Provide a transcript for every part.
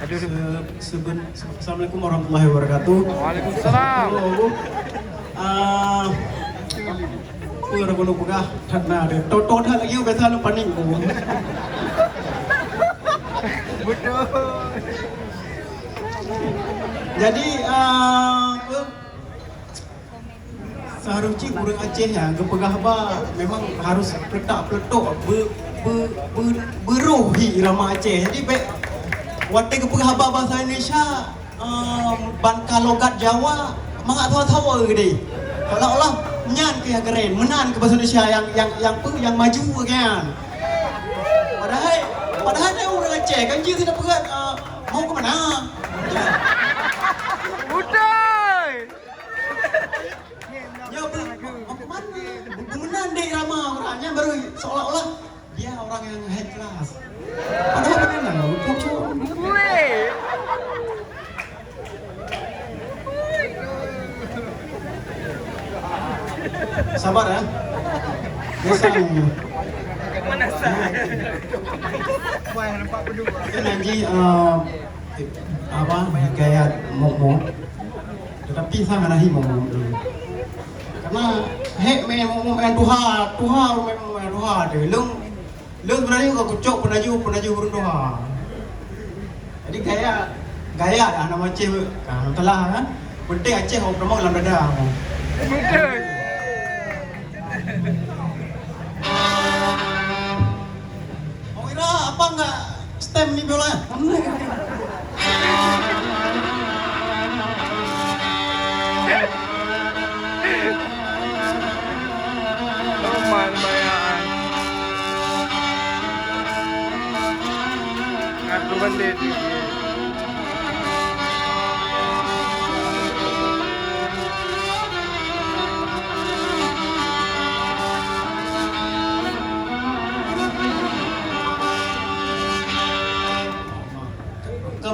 Assalamualaikum warahmatullahi wabarakatuh. Waalaikumsalam. Pura gunung pegah thật na de tot hal lagi ke thalu paning ko. Betul. Jadi seharusnya kurang Aceh ya ke pegah ba memang harus peletak-peletok beruhi irama Aceh. Jadi baik waktu ke pegah ba bahasa Indonesia bangka logat Jawa mangak tahu-tahu gede. Seolah-olah nyan ke yang keren, menan ke bahasa Indonesia yang maju kan. Padahal dia orang Aceh kan dia tidak pegat mau ke mana. Udah. Ya mau ke mana? Menan deh irama orangnya baru seolah-olah dia orang yang high class. Padahal benar Weh. sabar ya. Biasanya. Mana saya? Wah, nampak berdua. Kan Haji apa gaya momo. Tetapi saya manahi momo dulu. Karena momo main tuha main tuha deh. Lung sebenarnya kau kucok penaju burung tuha. Jadi gaya dah nama Aceh kan telah kan. Penting Aceh kau pernah dalam dada. Betul. Oh Ira, apa enggak stem ni bola? Normal bayaan. Aku balik ni.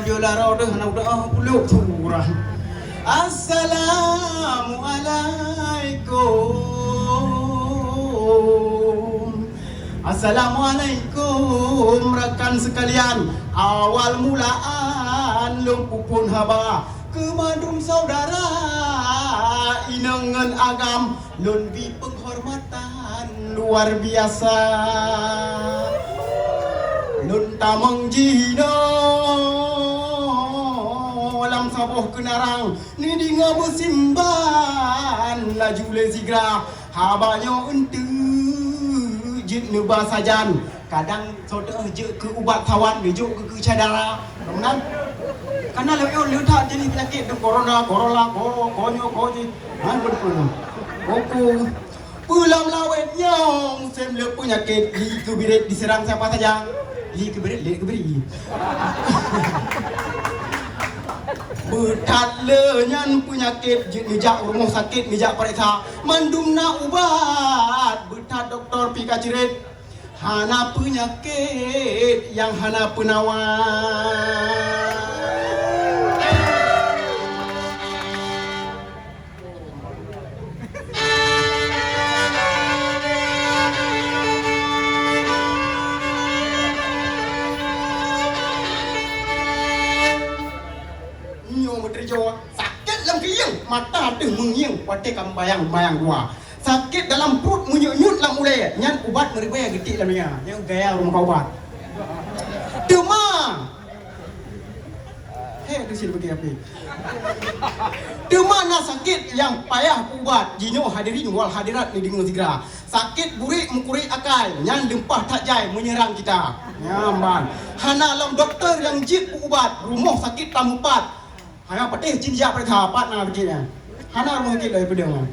Biola rau dah nak doa puluk surah. Assalamualaikum rakan sekalian. Awal mulaan lumpupun haba kemandung saudara inangan agam lunbi penghormatan luar biasa. Nun tamang jino lam saboh kenarang ni dinga besimban laju lezigra habanyo ente jit nuba sajan kadang saudara je ke ubat tawan bejuk ke cadara kemudian karena lebih tak jenis penyakit corona konyo betul oku pulang lawetnya musim le penyakit li kebirit diserang siapa saja li kebirit Betat lenyan penyakit mijak rumah sakit mijak periksa mandumna ubat betat doktor pika cirit hana penyakit yang hana penawar. Sakit dalam kiyang mata tu mengiang wate kam bayang gua sakit dalam perut menyut-nyut lam mulai nyan ubat meribaya getik lam nya yang gaya rumah ubat demam tu sini bagi api demam nak sakit yang payah ubat jino hadirin wal hadirat ni dengar segera sakit burik mengkurik akal nyan dempah tak jai menyerang kita nyaman hana lam doktor yang jit ubat rumah sakit tamupat hanya patih jinjak pada tapat nak begini. Hana mungkin dari pedang.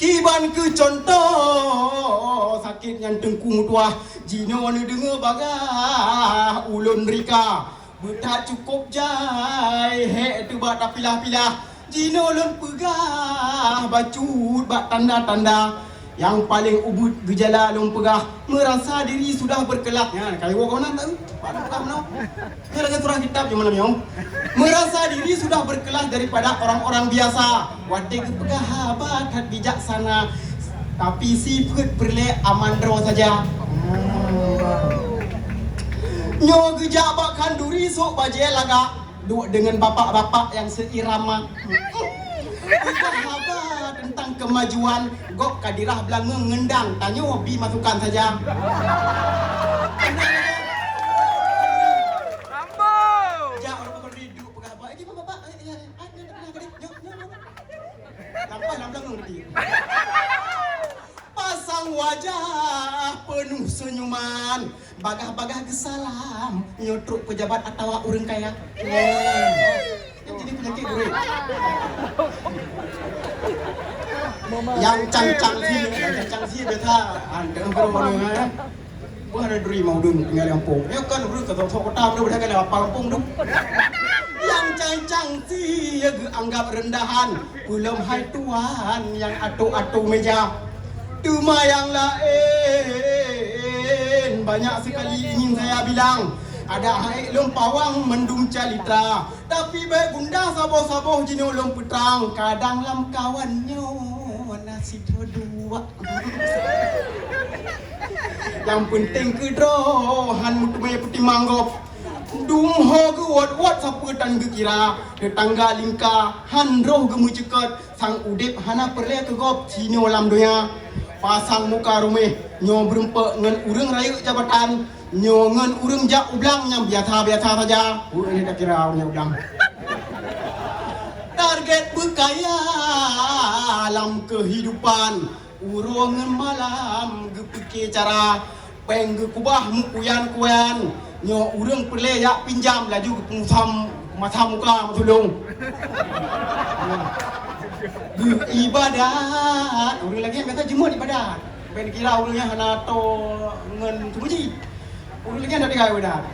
Kiban ke contoh sakit yang tengku mutuah jino ni dengar bagah ulun rika betat cukup jai he tu bat pilah-pilah jino ulun pegah bacut bat tanda-tanda yang paling ubud gejala ulun pegah merasa diri sudah berkelak ya kalau kau nak tahu pada pegah mana ni lagi surah kitab je malam yang merasa diri sudah berkelas daripada orang-orang biasa wate ke pegah habat hat bijaksana tapi sifat berle amandro saja Nyo gejak bak kanduri sok bajai laga. Duk dengan bapak-bapak yang seirama. Haba tentang kemajuan. Gok kadirah belang ngendang. Tanyo bi masukkan saja. Rambo. Jak orang pakai duduk pegang apa? Bapak. Sampai dalam belakang nanti. Pasang wajah penuh senyuman, bagah-bagah gesalam, nyotruk pejabat atau orang kaya. Jadi penyakit duit. Yang cang-cang sih beta anda berapa Bukan ada duri mau dun tinggal Lampung. Ya kan dulu ke kota udah kan apa Lampung dong. Yang cang-cang sih ya anggap rendahan. Belum hai tuan yang atu-atu meja. Cuma yang lain banyak sekali ingin saya bilang. Ada hai lempawang mendung calitra. Tapi baik gundah saboh-saboh jino lom petang. Kadang lam kawannya nasi dua. Yang penting kedrohan mutumaya putih manggop. Dumho ke wat-wat siapa tan ke kira. Tetangga lingka handroh gemu cekat. Sang udip hana perle ke gop cino lam doya. Pasang muka rumah nyo berempak ngan urang raya jabatan. Nyo ngan urang jak ublang yang biasa-biasa saja. Ini tak kira nya ublang. Target berkaya alam kehidupan. Urungan malam gepikir cara peng gekubah mukuyan-kuyan. Nyo urang perle yak pinjam laju ke pengutam mata muka matulung. Ibadat orang lagi yang kata jemur ibadat. Ben kira orangnya hana to ngan tuji. Orang lagi ada tiga ibadat.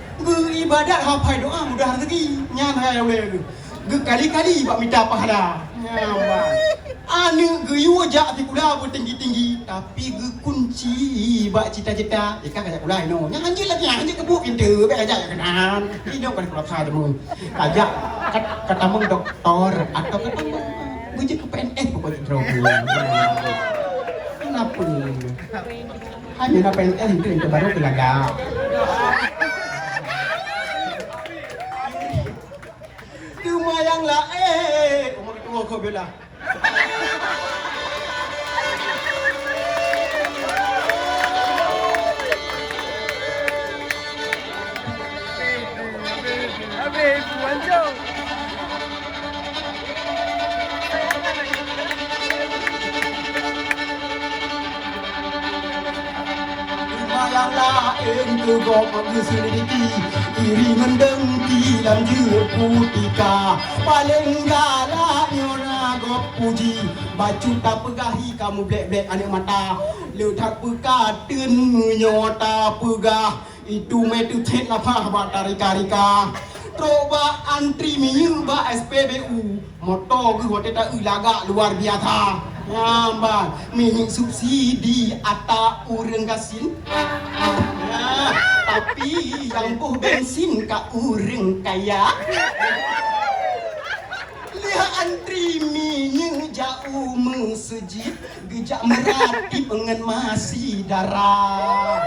Ibadat hapai doa mudah rezeki. Nyan hai boleh. Kali-kali bak minta pahala. Nyambang. Anu geyu jak ti kula bertinggi-tinggi tapi ge kunci bak cita-cita. Ikan kajak kula no. Nya anjir lagi anjir kebuk pintu be kajak kenan. Ini kan kula tha demun. Kajak kata mung doktor atau kata Bujuk ke PNS pun buat drogi. Kenapa ni? Hanya nak PNS itu yang terbaru belaga. Cuma yang lain. Umur tua kau bela. Habis, wancau. Yang lain ke gop keselidiki iri mendengki dan putika paling galak nyora gop puji baju tak pegahi kamu blek-blek anak mata letak pekaten nyota pegah itu metu tet apa bata rika-rika coba antri miyu ba SPBU motor ke hotel tak laga luar biasa. Nyambang minyak subsidi atau urang gasin. Tapi yang buh bensin ka urang kaya. Lihat antri minyak jauh mesjid gejak merati pengen masih darah.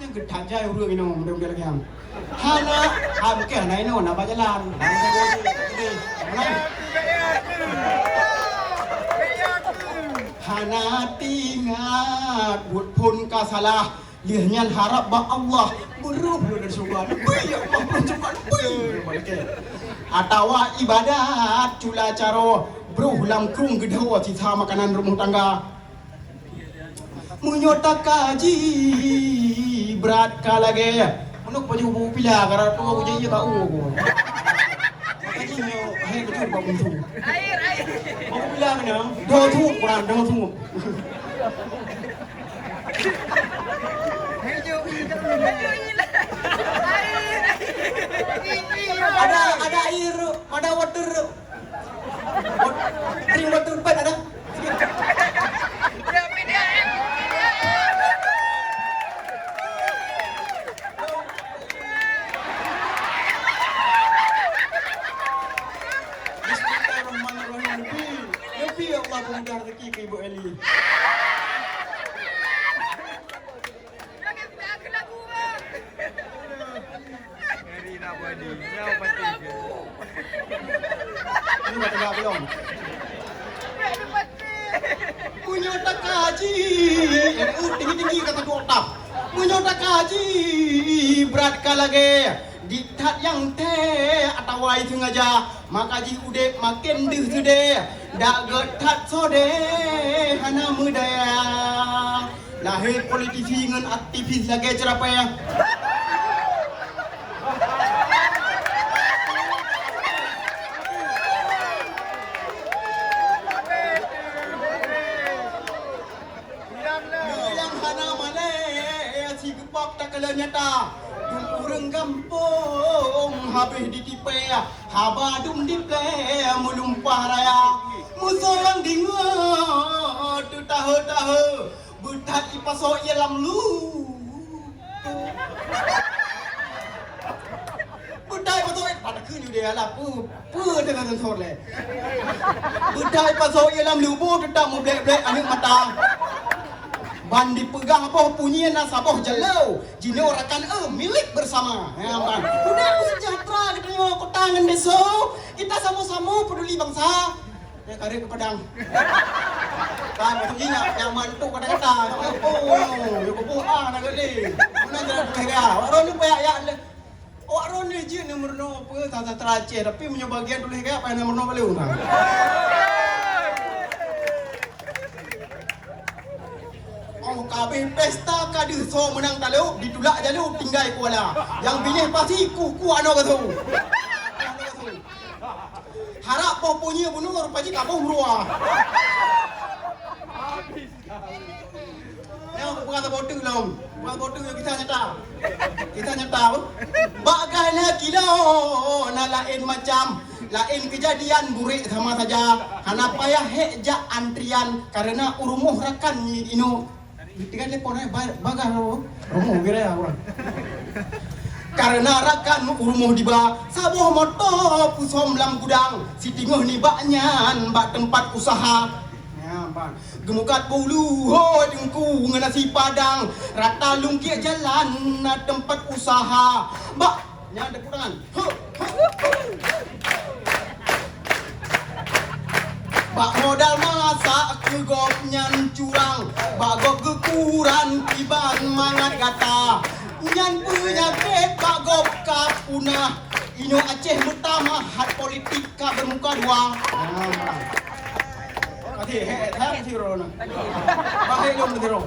Yang gedak jaya urang ini mudah-mudahan lagi am. Hana hamke hana ini nak berjalan. Hana tingat buat pun kasalah lihatnya harap bah Allah berup dari surga lebih ya Allah berjumpa lebih atau ibadat cula caro berulang krung gedawa cita makanan rumah tangga menyota kaji berat kalage menuk baju buku pila karena tu aku jadi tak ugu kaji nyo hai betul bau tu air aku bilang ni dua tu kurang dua tu ada air, ada water. Drink water pad ada. Bismillahirrahmanirrahim. Lebih Allah mudah rezeki ke Ibu Eli. apa ni? Siapa pati? Ini dah tegak belum? Punya tak kaji. Tinggi-tinggi kata dua oktap. Punya tak kaji. Berat kalage. Diktat yang teh atawai sengaja. Makaji ude makin deh sude. Dak getat sode. Hana muda. Lahir politisi dengan aktivis lagi cerapa ya. Yang hana male si gepok tak kala nyata. Urang kampung habis ditipe haba dum diple melumpah raya. Musuh yang dengar tu tahu butat ipasok ialam lu. Budai pasok pada kun dia lah pu dengan sensor le. Budai pasok ialam lu bu tetap mu blek anak mata. Ban dipegang apa punya nasabah jalau. Jino rakan milik bersama. Ya ban. Udah aku sejahtera katanya kota dengan desa. Kita sama-sama peduli bangsa. Ya kare ke Padang. Kan maksudnya yang mantuk pada kata. Oh, yo buah nak gede. Mana jalan kaya. Orang ni banyak ya. Orang ni je nomor no apa tata terace tapi punya bagian tulis kaya apa nomor no balik orang. Oh, kabeh pesta kadu so menang talu ditulak jalu tinggal kuala. Yang pilih pasti ku ano kata. Harap poponya bunuh pasti kampung ruah. Yang bukan bodoh belum. Bukan bodoh yang kita nyata. Kita nyata. Bagailah kilau na lain macam. Lain kejadian burik sama saja. Hana payah hekja antrian karena urumuh rakan ni ino. Tinggal telepon bagai rumuh kira orang. Karena rakan urumuh diba sabuh motor pusom lam gudang si tinguh ni baknyan bak tempat usaha. Ya, bang. Gemukat bulu ho dengku ngena si padang rata lungkik jalan na tempat usaha. Bak nya ada pudangan. Bak modal masak kegop nyan curang bagok kekuran tiban mangat kata nyan penyakit bagok kapunah ino Aceh utama hat politik ka bermuka dua. Ati hang sirona. Bahai lom diro.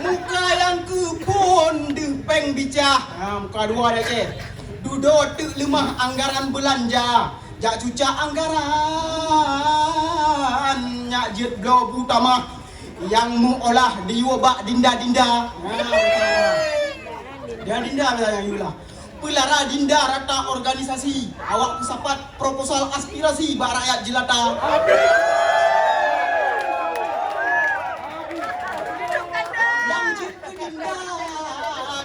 Muka yang kepon depeng bijah. Muka dua dia Aceh. Duduk tek lemah anggaran belanja. Jak cuca anggaran nyak jet blow utama yang mu olah diubah dinda-dinda. Dia dinda yang yulah. Pelara dinda rata organisasi. Awak kesapat proposal aspirasi bak rakyat jelata. Yang jet dinda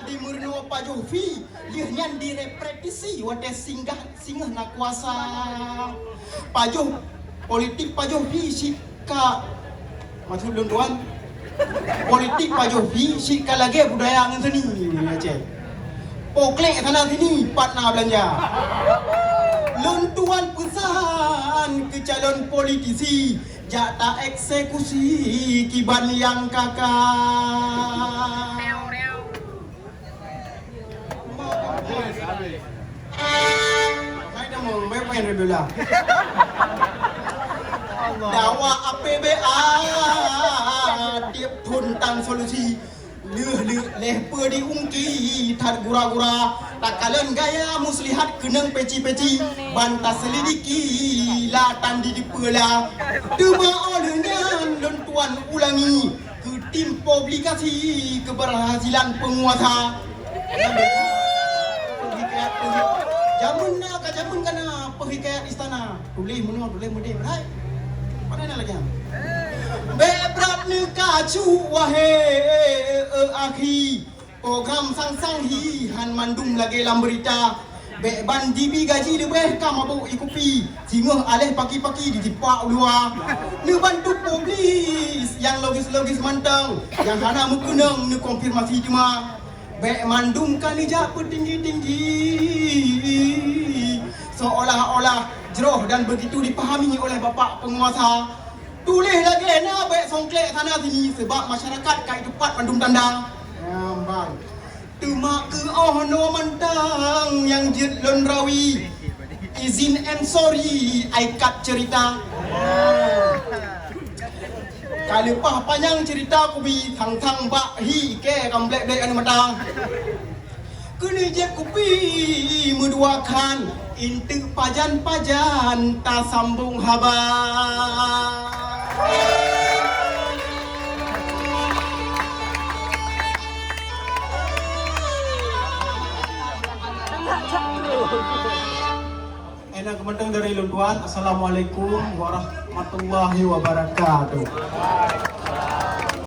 di Murno Pak Jofi. Dia nyan direpetisi wadah singgah nak kuasa. Pajuh politik pajuh fisika maksud tuan politik pajuh fisika lagi budaya ngan seni Aceh. Poklek sana sini partner belanja. Luntuan pesan ke calon politisi jatah eksekusi kiban yang kakak. Hai dah mau main rebela. Dawa APBA tiap tuntang solusi. Leh di ungki tat gura-gura tak kalian gaya muslihat kenang peci-peci bantah selidiki latan di pela dema olehnya lentuan ulangi ke tim publikasi keberhasilan penguasa. Jamun nak jamun kana perhikayat istana. Tulis menua tulis mudi berai. Mana lagi? Berat ni kacu wahai akhi. Program sang-sang hi han mandum lagi dalam berita. Bek bandi bi gaji lebih kam abu ikupi. Singoh alih pagi-pagi ditipak luar. Ni bantu polis yang logis-logis mantang. Yang hana mukunang ni konfirmasi cuma. Bek mandumkan ijak bertinggi-tinggi, seolah-olah jeroh dan begitu dipahami oleh bapa penguasa. Tulis lagi nak bek songklek sana sini sebab masyarakat kai tepat mandum tanda. Bang. Tumak ke no mantang yang jit lon rawi. Izin and sorry I cut cerita. Kali lepas panjang cerita ku bi thang bak hi ke kamblek dek anu matang. Kini je kupi menduakan intik pajan-pajan tak sambung haba. Enak kementeng dari luntuan. Assalamualaikum warahmatullahi wabarakatuh.